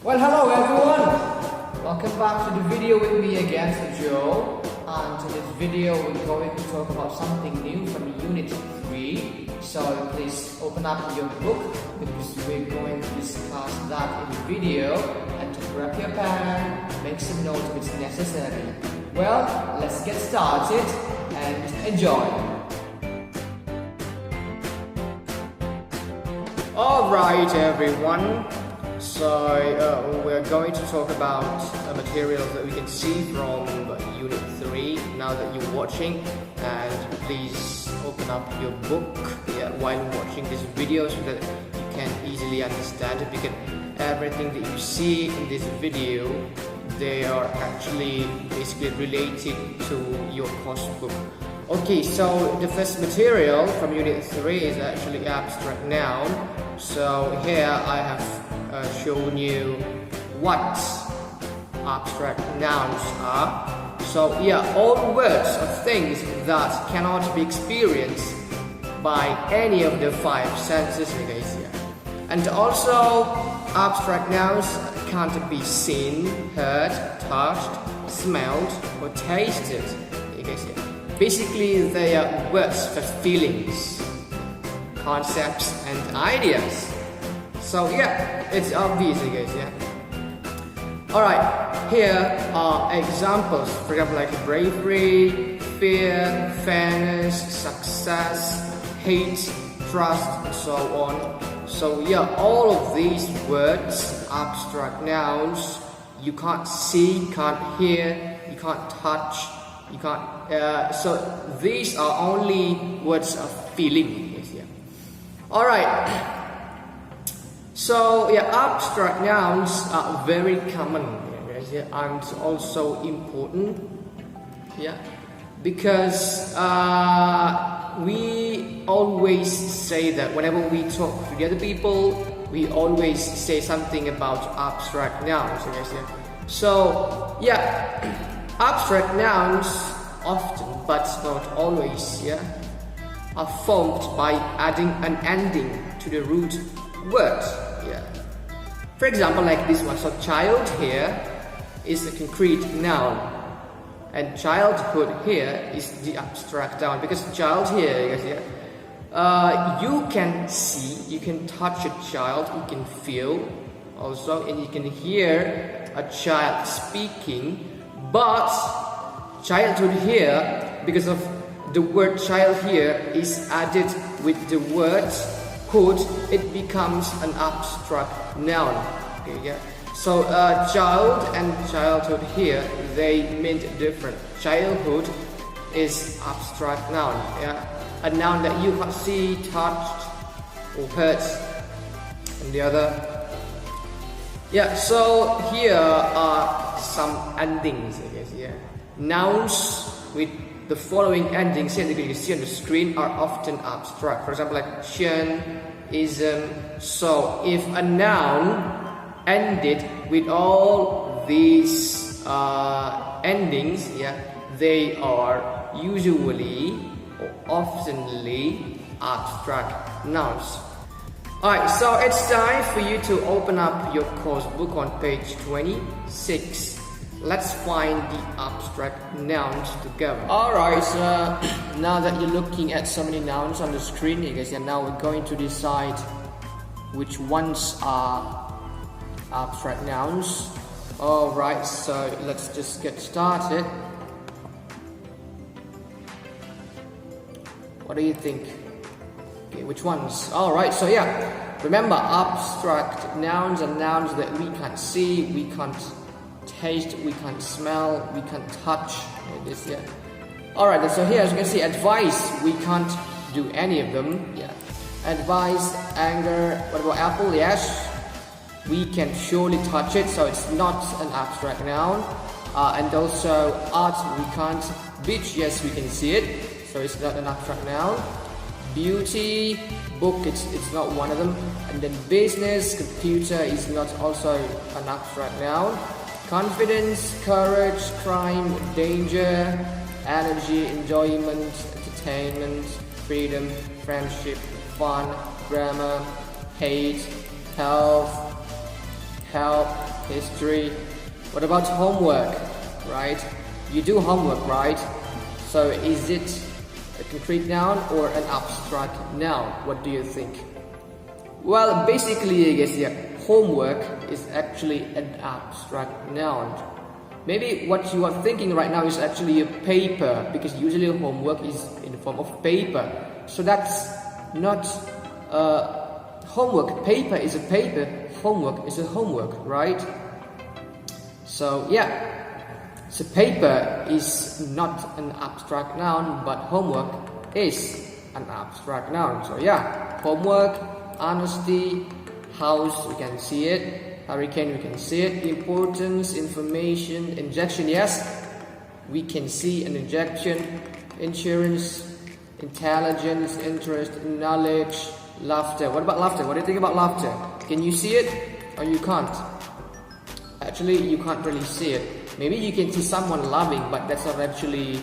Well, hello everyone! Welcome back to the video with me again, Joe. And in this video we're going to talk about something new from Unit 3. So please open up your book because we're going to discuss that in the video. And to grab your pen, make some notes if it's necessary. Well, let's get started and enjoy! Alright everyone, so we're going to talk about materials that we can see from Unit 3 now that you're watching, and please open up your book while watching this video so that you can easily understand it, because everything that you see in this video, they are actually basically related to your course book. Okay, so the first material from Unit 3 is actually abstract noun. So here I have shown you what abstract nouns are. So yeah, all words or things that cannot be experienced by any of the 5 senses, guys. And also abstract nouns can't be seen, heard, touched, smelled or tasted, guys. Basically, they are words for feelings, concepts and ideas. So yeah, it's obvious, guys. Alright, here are examples. For example, like bravery, fear, fairness, success, hate, trust, and so on. So yeah, all of these words, abstract nouns, you can't see, can't hear, you can't touch, you can't. So these are only words of feeling. All right. So yeah, abstract nouns are very common, and also important. Because we always say that whenever we talk to the other people, we always say something about abstract nouns. So yeah, abstract nouns often, but not always, are formed by adding an ending to the root word. For example, like this one. So child here is a concrete noun, and childhood here is the abstract noun, because child here, you can see, you can touch a child, you can feel also, and you can hear a child speaking. But childhood here, because of the word child here is added with the word hood, it becomes an abstract noun. So child and childhood here, they mean different. Childhood is abstract noun, a noun that you can't see, touched or heard. And the other, so here are some endings, I guess. Nouns with the following endings here that you see on the screen are often abstract. For example, like chen, ism. So if a noun ended with all these endings, they are usually or oftenly abstract nouns. Alright, so it's time for you to open up your course book on page 26. Let's find the abstract nouns together. Alright, so now that you're looking at so many nouns on the screen, now we're going to decide which ones are abstract nouns. Alright, so let's just get started. What do you think? Okay, which ones? Alright, so remember, abstract nouns are nouns that we can't see, we can't taste, we can't smell, we can't touch. Alright, so here as you can see, advice, we can't do any of them. Advice, anger, what about apple? Yes, we can surely touch it, so it's not an abstract noun. And also art, we can't. Beach, yes, we can see it, so it's not an abstract noun. Beauty, book, it's not one of them. And then business, computer is not also an abstract noun. Confidence, courage, crime, danger, energy, enjoyment, entertainment, freedom, friendship, fun, grammar, hate, health, help, history. What about homework, right? You do homework, right? So is it a concrete noun or an abstract noun? What do you think? Well, basically, I guess, yeah, homework is actually an abstract noun. Maybe what you are thinking right now is actually a paper, because usually homework is in the form of paper. So that's not homework. Paper is a paper, homework is a homework, right? So yeah. So paper is not an abstract noun, but homework is an abstract noun. So yeah, homework, honesty, house, we can see it, hurricane, we can see it, importance, information, injection, yes, we can see an injection, insurance, intelligence, interest, knowledge, laughter. What about laughter? What do you think about laughter? Can you see it or you can't? Actually, you can't really see it. Maybe you can see someone laughing, but that's not actually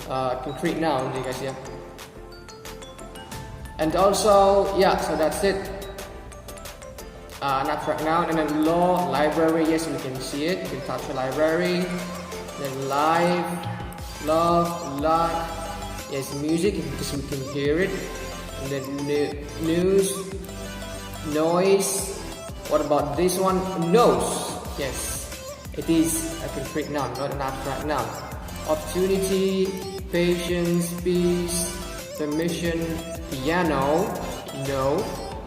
concrete noun, you guys, yeah. And also, yeah, so that's it. An abstract noun. And then law, library, yes, we can see it. You can touch a library. Then life, love, luck, yes, music, because we can hear it. And then news, noise. What about this one? Nose, yes. It is a concrete noun, not an abstract noun. Opportunity, patience, peace, permission, piano, no.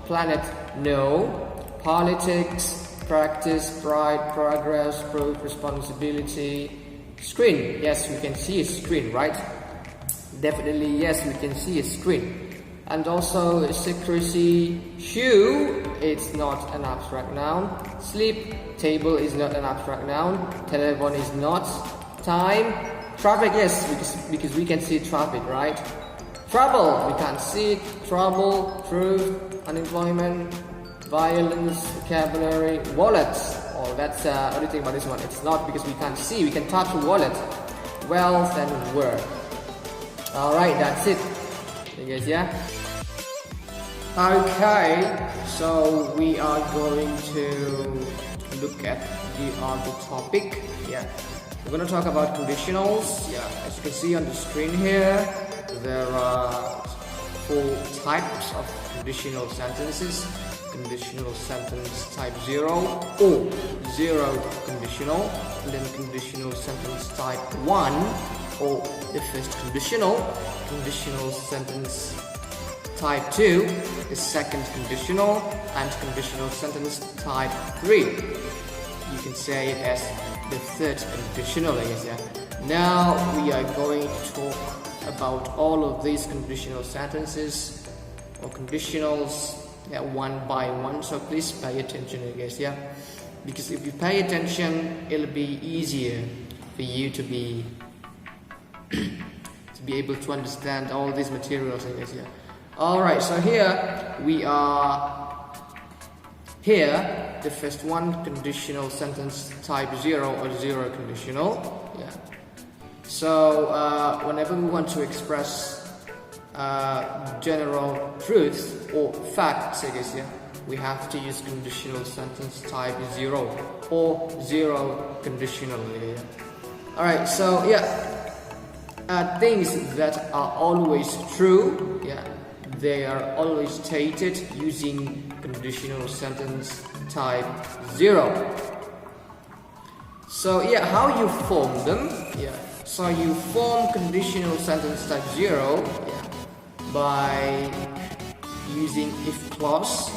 Planet, no. Politics, practice, pride, progress, proof, responsibility. Screen, yes, we can see a screen, right? Definitely, yes, we can see a screen. And also secrecy, shoe, it's not an abstract noun. Sleep, table is not an abstract noun. Telephone is not. Time, traffic, yes, because we can see traffic, right? Trouble, we can't see it. Trouble, truth, unemployment, violence, vocabulary, wallet. Oh, that's what do you think about this one? It's not, because we can't see, we can touch a wallet. Wealth and work. Alright, that's it. You guys, yeah? Okay, so we are going to look at the other topic. Yeah, we're going to talk about conditionals. Yeah, as you can see on the screen here, there are 4 types of conditional sentences. Conditional sentence type 0 or 0 conditional, and then conditional sentence type 1 or the first conditional sentence type 2 is second conditional, and conditional sentence type 3, you can say it as the third conditional, I guess, yeah. Now we are going to talk about all of these conditional sentences or conditionals, yeah, one by one, so please pay attention, I guess, yeah, because if you pay attention, it'll be easier for you to be able to understand all these materials, I guess, yeah. Alright, so here we are, here the first one, conditional sentence type 0 or 0 conditional, yeah. So whenever we want to express general truths or facts, I guess, yeah, we have to use conditional sentence type 0 or 0 conditional, yeah. Alright, so yeah, things that are always true, yeah, they are always stated using conditional sentence type 0. So yeah, how you form them? Yeah, so you form conditional sentence type 0, yeah, by using if clause,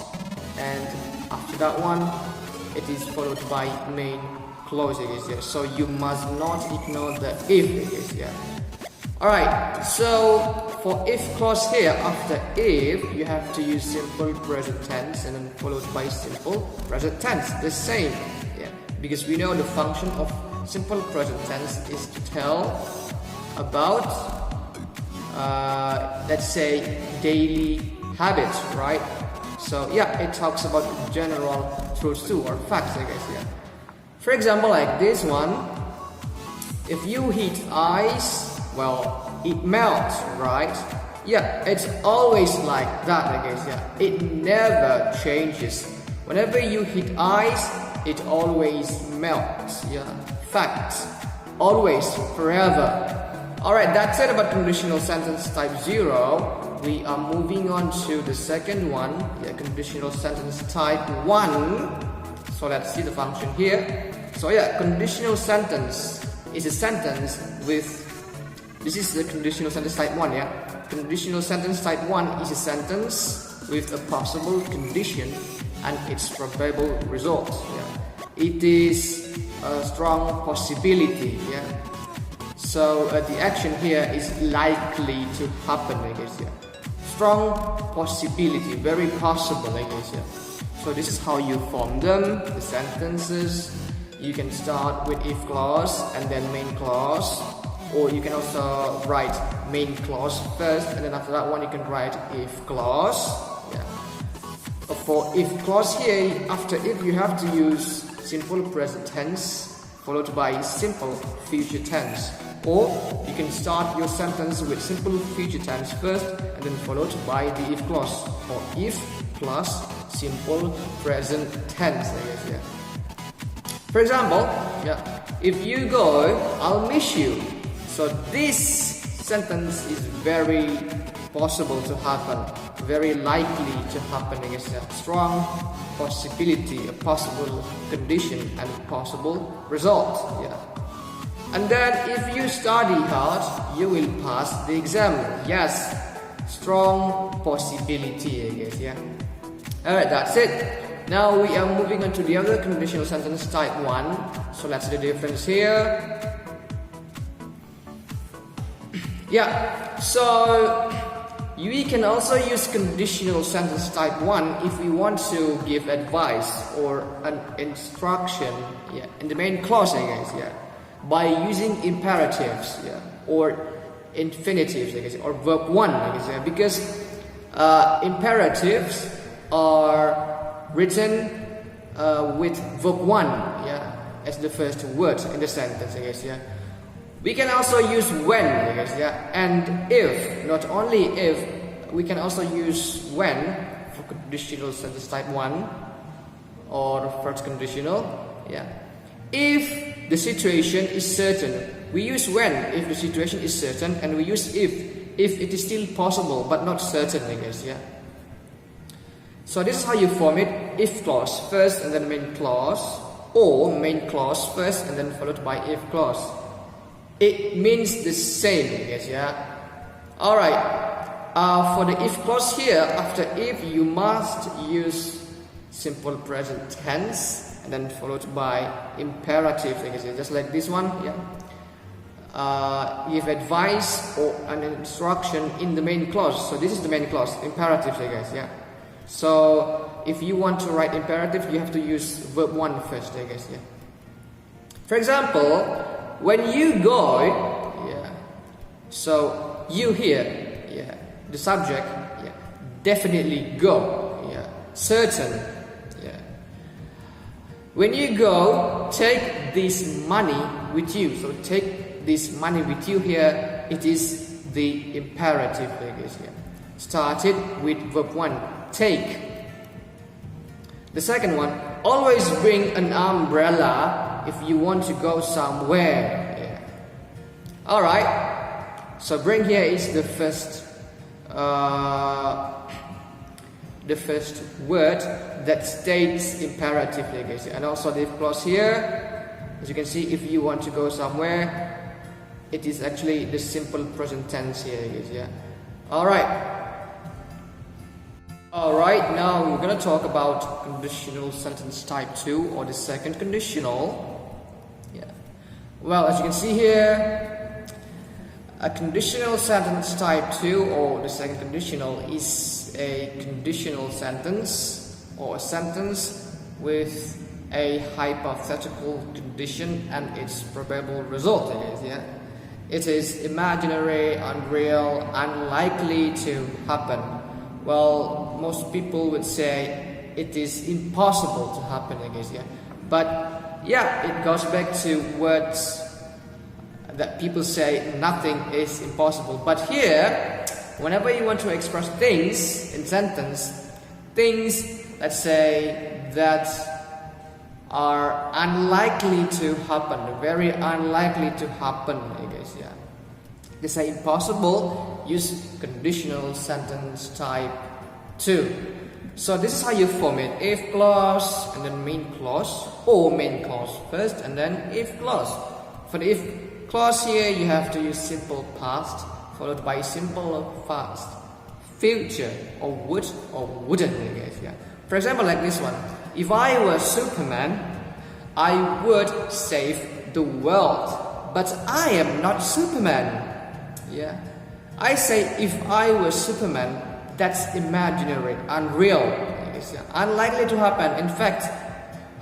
and after that one it is followed by main clause, I guess, yeah. So you must not ignore the if, I guess, yeah. Alright, so for if clause here, after if, you have to use simple present tense and then followed by simple present tense, the same, yeah, because we know the function of simple present tense is to tell about, let's say, daily habits, right? So yeah, it talks about general truths too, or facts, I guess, yeah. For example, like this one, if you heat ice, well, it melts, right? Yeah, it's always like that, I guess, yeah. It never changes. Whenever you heat ice, it always melts. Yeah, fact, always, forever. Alright, that's it about conditional sentence type 0. We are moving on to the second one, yeah, conditional sentence type 1. So let's see the function here. So yeah, conditional sentence is a sentence with, this is the conditional sentence type 1, yeah. Conditional sentence type 1 is a sentence with a possible condition and its probable result. Yeah. It is a strong possibility. Yeah. So the action here is likely to happen, I guess. Yeah. Strong possibility, very possible, I guess. Yeah. So this is how you form them, the sentences. You can start with if clause and then main clause, or you can also write main clause first, and then after that one you can write if clause. Yeah. For if clause here, after if you have to use simple present tense followed by simple future tense, or you can start your sentence with simple future tense first and then followed by the if clause, or if plus simple present tense, I guess. Yeah. For example, yeah, if you go, I'll miss you. So this sentence is very possible to happen, very likely to happen. I guess a strong possibility, a possible condition, and a possible result. Yeah. And then if you study hard, you will pass the exam. Yes, strong possibility, I guess. Yeah. Alright, that's it. Now we are moving on to the other conditional sentence type 1. So let's see the difference here. Yeah, so we can also use conditional sentence type 1 if we want to give advice or an instruction, yeah, in the main clause, I guess, yeah, by using imperatives, yeah, or infinitives, I guess, or verb 1, I guess, yeah, because imperatives are written with verb 1, yeah, as the first word in the sentence, I guess, yeah. We can also use when, I guess, yeah, and if. Not only if, we can also use when for conditional sentence type 1 or first conditional, yeah. If the situation is certain, we use when if the situation is certain, and we use if it is still possible but not certain, I guess, yeah. So this is how you form it: if clause first and then main clause, or main clause first and then followed by if clause. It means the same, I guess, yeah. Alright, for the if clause here, after if you must use simple present tense and then followed by imperative, I guess, yeah, just like this one, yeah. Give advice or an instruction in the main clause. So this is the main clause, imperative, I guess, yeah. So if you want to write imperative, you have to use verb 1 first, I guess, yeah. For example, when you go, yeah, so you here, yeah, the subject, yeah, definitely go, yeah, certain, yeah. When you go, take this money with you. So take this money with you here, it is the imperative, I guess, yeah. Started with verb 1, take. The second one, always bring an umbrella if you want to go somewhere. Yeah. Alright, so bring here is the first word that states imperative, I guess. And also the if clause here, as you can see, if you want to go somewhere, it is actually the simple present tense here, I guess, yeah. Alright, now we're gonna talk about conditional sentence type 2, or the second conditional. Yeah. Well, as you can see here, a conditional sentence type 2, or the second conditional, is a conditional sentence or a sentence with a hypothetical condition and its probable result, I guess, yeah. It is imaginary, unreal, unlikely to happen. Well, most people would say it is impossible to happen, I guess, yeah. But yeah, it goes back to words that people say nothing is impossible. But here, whenever you want to express things in sentence, things, let's say, that are unlikely to happen, very unlikely to happen, I guess, yeah. They say impossible, use conditional sentence type 2. So this is how you form it: if clause and then main clause, or main clause first and then if clause. For the if clause here, you have to use simple past followed by simple past, future, or would or wouldn't, I guess, yeah. For example, like this one: if I were Superman, I would save the world, but I am not Superman. Yeah, I say if I were Superman, that's imaginary, unreal, I guess, yeah. Unlikely to happen. In fact,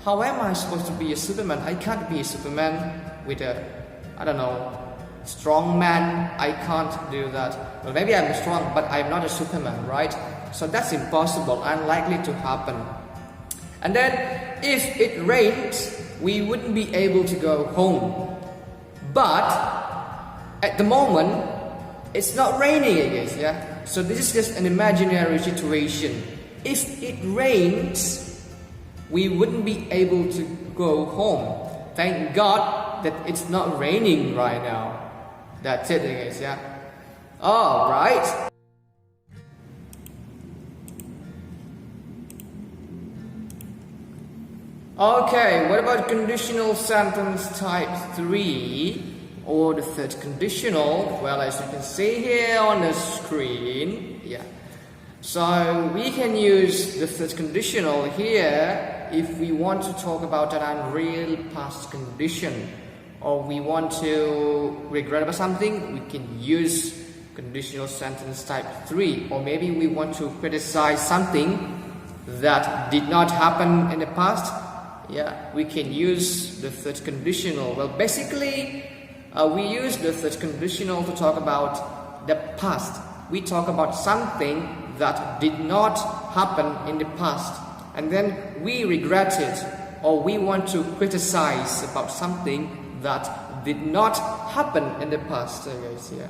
how am I supposed to be a Superman? I can't be a Superman with a, I don't know, strong man. I can't do that. Well, maybe I'm strong, but I'm not a Superman, right? So that's impossible, unlikely to happen. And then if it rains, we wouldn't be able to go home. But at the moment, it's not raining, I guess, yeah. So this is just an imaginary situation. If it rains, we wouldn't be able to go home. Thank God that it's not raining right now. That's it, I guess, yeah. All right. Okay, what about conditional sentence type 3? Or the third conditional? Well, as you can see here on the screen, yeah. So we can use the third conditional here if we want to talk about an unreal past condition, or we want to regret about something, we can use conditional sentence type 3. Or maybe we want to criticize something that did not happen in the past, yeah, we can use the third conditional. Well, basically, we use the third conditional to talk about the past. We talk about something that did not happen in the past, and then we regret it, or we want to criticize about something that did not happen in the past, I guess, yeah.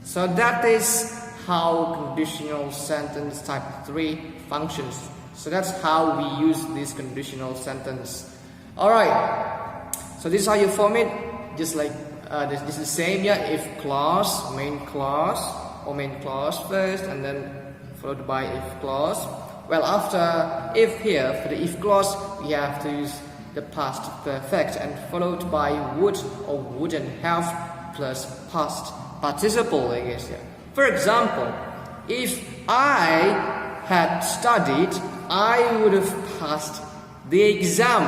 So that is how conditional sentence type 3 functions. So that's how we use this conditional sentence. Alright, so this is how you form it, just like this is the same, yeah. If clause, main clause, or main clause first and then followed by if clause. Well, after if here, for the if clause, we have to use the past perfect and followed by would or wouldn't have plus past participle, I guess, yeah. For example, if I had studied, I would have passed the exam.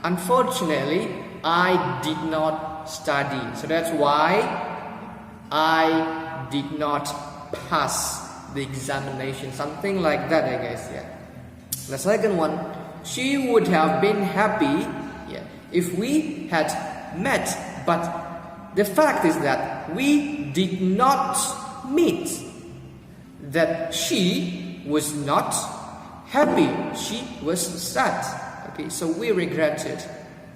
Unfortunately, I did not study, so that's why I did not pass the examination, something like that, I guess, yeah. The second one, she would have been happy, yeah, if we had met, but the fact is that we did not meet, that she was not happy, she was sad. Okay, so we regret it.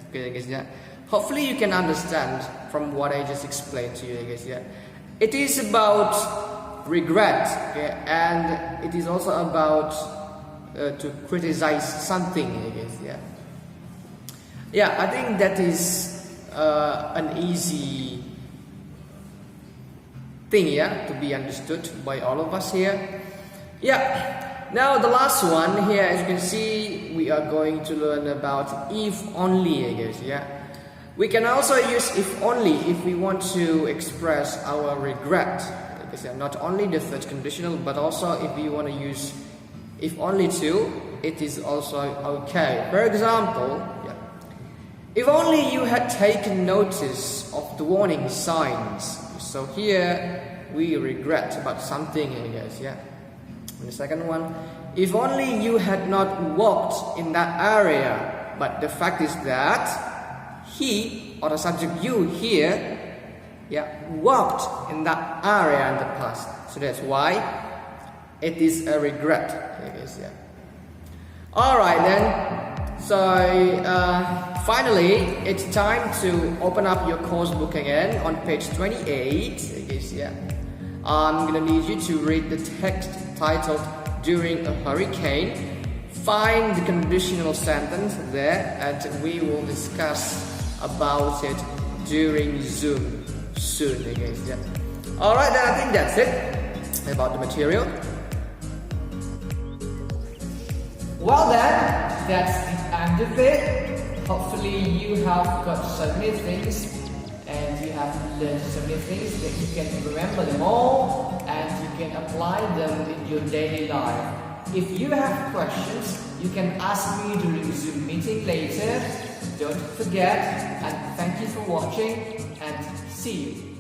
Okay, I guess, yeah. Hopefully you can understand from what I just explained to you, I guess, yeah. It is about regret, okay, and it is also about to criticize something, I guess, yeah. Yeah, I think that is an easy thing, yeah, to be understood by all of us here. Yeah. Now the last one here, as you can see, we are going to learn about if only, I guess, yeah. We can also use if only if we want to express our regret. Because not only the third conditional, but also if we want to use if only too, it is also okay. For example, yeah, if only you had taken notice of the warning signs. So here we regret about something, I guess, yeah. And the second one, if only you had not walked in that area, but the fact is that he, or the subject you here, yeah, walked in that area in the past. So that's why it is a regret, I guess, yeah. Alright then, so finally, it's time to open up your course book again on page 28, I guess, yeah. I'm gonna need you to read the text titled During a Hurricane find the conditional sentence there, and we will discuss about it during Zoom soon, I guess. Yeah. Alright, then I think that's it about the material. Well then, that's the end of it. Hopefully you have got so many things and you have learned so many things that you can remember them all and you can apply them in your daily life. If you have questions, you can ask me during Zoom meeting later. Don't forget, and thank you for watching and see you.